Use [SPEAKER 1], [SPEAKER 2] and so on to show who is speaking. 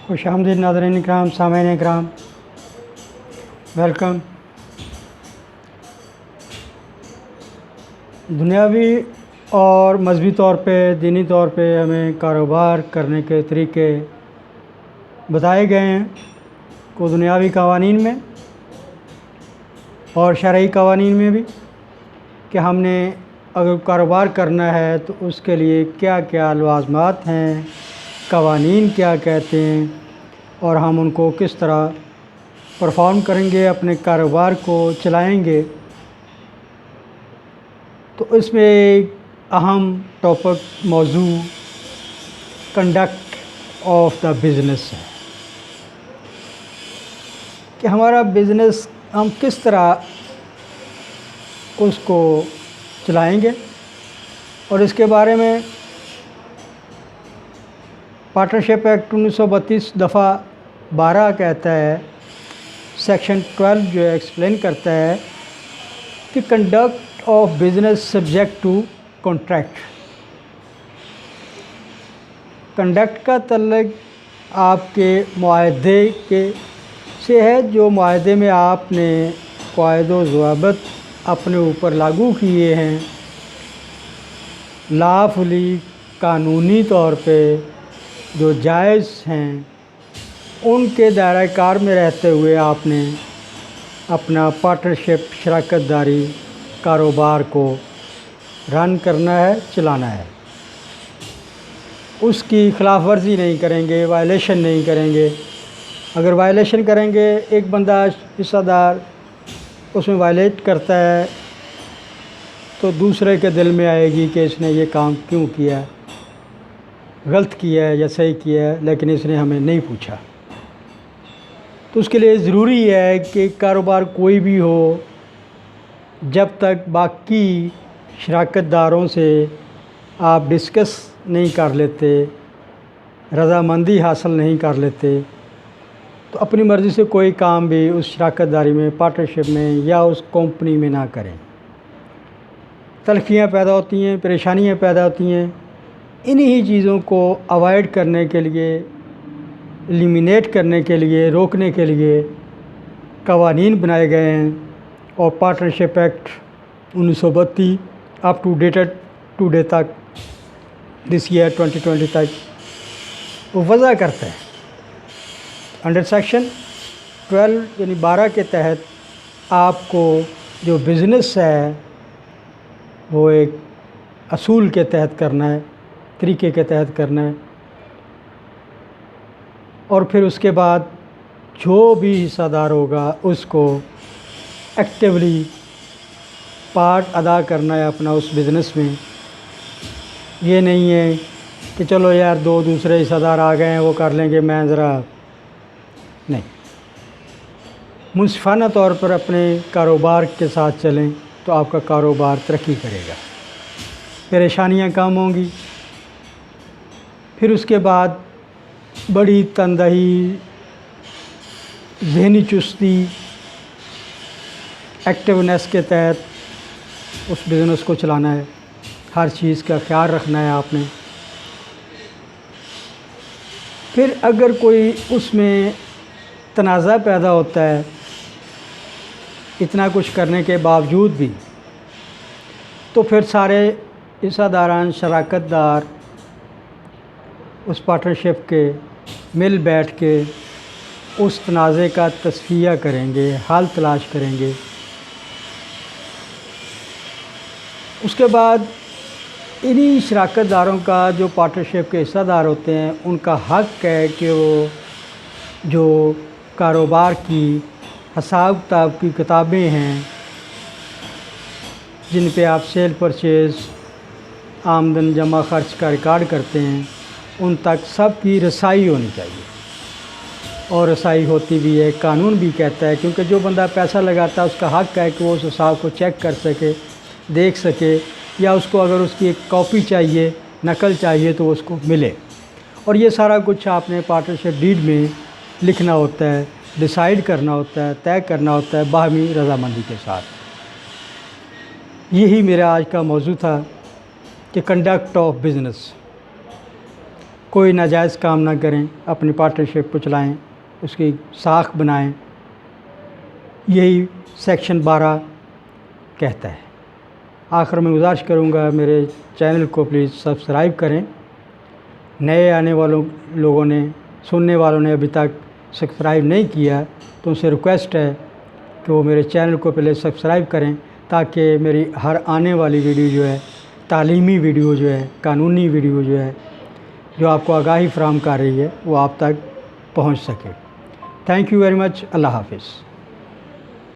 [SPEAKER 1] खुश आमदीद नाज़रीन इकराम, सामईन इकराम, वेलकम। दुनियावी और मजहबी तौर पे, दीनी तौर पे हमें कारोबार करने के तरीके बताए गए हैं को दुनियावी कवानीन में और शरई कवानीन में भी, कि हमने अगर कारोबार करना है तो उसके लिए क्या क्या लवाज़मात हैं, कवानीन क्या कहते हैं और हम उनको किस तरह परफॉर्म करेंगे, अपने कारोबार को चलाएंगे। तो इसमें एक अहम टॉपिक मौजू कंडक्ट ऑफ द बिज़नेस है कि हमारा बिज़नेस हम किस तरह उसको चलाएंगे। और इसके बारे में पार्टनरशिप एक्ट 1932 दफ़ा 12 कहता है, सेक्शन 12 जो है एक्सप्लेन करता है कि conduct of business subject to contract. Conduct का तल्लुक़ आपके मुआहदे के से है, जो मुआहदे में आपने क़वाइद व ज़वाबित अपने ऊपर लागू किए हैं, लाफुली कानूनी तौर पे जो जायज़ हैं, उनके दायरा कार में रहते हुए आपने अपना पार्टनरशिप शराकत दारी कारोबार को रन करना है, चलाना है। उसकी ख़िलाफ़ वर्जी नहीं करेंगे, वायलेशन नहीं करेंगे। अगर वायलेशन करेंगे, एक बंदा हिस्सेदार उसमें वायलेट करता है तो दूसरे के दिल में आएगी कि इसने ये काम क्यों किया, गलत किया है या सही किया है, लेकिन इसने हमें नहीं पूछा। तो उसके लिए ज़रूरी है कि कारोबार कोई भी हो, जब तक बाकी शराकत दारों से आप डिस्कस नहीं कर लेते, रज़ामंदी हासिल नहीं कर लेते, तो अपनी मर्ज़ी से कोई काम भी उस शराकत दारी में, पार्टनरशिप में या उस कंपनी में ना करें। तलखियाँ पैदा होती हैं, परेशानियाँ पैदा होती हैं। इन्हीं चीज़ों को अवॉइड करने के लिए, एलिमिनेट करने के लिए, रोकने के लिए कवानीन बनाए गए हैं। और partnership act 1932 up to dated today तक, दिस ईयर 2020 तक वो वज़ा करता है। अंडर सेक्शन 12 यानी 12 के तहत आपको जो बिज़नेस है वो एक असूल के तहत करना है, तरीके के तहत करना है। और फिर उसके बाद जो भी हिस्सेदार होगा उसको एक्टिवली पार्ट अदा करना है अपना उस बिज़नेस में। ये नहीं है कि चलो यार दो दूसरे हिस्सेदार आ गए हैं, वो कर लेंगे, मैं ज़रा नहीं। मुंसिफाना तौर पर अपने कारोबार के साथ चलें तो आपका कारोबार तरक्की करेगा, परेशानियां कम होंगी। फिर उसके बाद बड़ी तनदही, ज़हनी चुस्ती, एक्टिवनेस के तहत उस बिज़नेस को चलाना है। हर चीज़ का ख्याल रखना है आपने। फिर अगर कोई उसमें तनाज़ा पैदा होता है, इतना कुछ करने के बावजूद भी, तो फिर सारे हिस्सेदारान, शराकत दार उस पार्टनरशिप के मिल बैठ के उस तनाज़े का तस्फ़िया करेंगे, हल तलाश करेंगे। उसके बाद इन्हीं शराकत दारों का, जो पार्टनरशिप के हिस्सेदार होते हैं, उनका हक़ है कि वो जो कारोबार की हिसाब किताब की किताबें हैं, जिन पे आप सेल परचेज़, आमदन जमा खर्च का रिकॉर्ड करते हैं, उन तक सब की रसाई होनी चाहिए। और रसाई होती भी है, कानून भी कहता है, क्योंकि जो बंदा पैसा लगाता है उसका हक़ है कि वो उस हिसाब को चेक कर सके, देख सके, या उसको अगर उसकी एक कॉपी चाहिए, नकल चाहिए तो उसको मिले। और ये सारा कुछ आपने पार्टनरशिप डीड में लिखना होता है, डिसाइड करना होता है, तय करना होता है बाहमी रज़ामंदी के साथ। यही मेरा आज का मौजू था कि कंडक्ट ऑफ बिज़नेस। کوئی ناجائز کام نہ کریں، اپنی پارٹنرشپ کو چلائیں، اس کی ساکھ بنائیں، یہی سیکشن 12 کہتا ہے۔ آخر میں گزارش کروں گا میرے چینل کو پلیز سبسکرائب کریں۔ نئے آنے والوں لوگوں نے، سننے والوں نے ابھی تک سبسکرائب نہیں کیا تو ان سے ریکویسٹ ہے کہ وہ میرے چینل کو پہلے سبسکرائب کریں، تاکہ میری ہر آنے والی ویڈیو جو ہے، تعلیمی ویڈیو جو ہے، قانونی ویڈیو جو ہے، جو آپ کو آگاہی فراہم کر رہی ہے، وہ آپ تک پہنچ سکے۔ Thank you very much. اللہ حافظ۔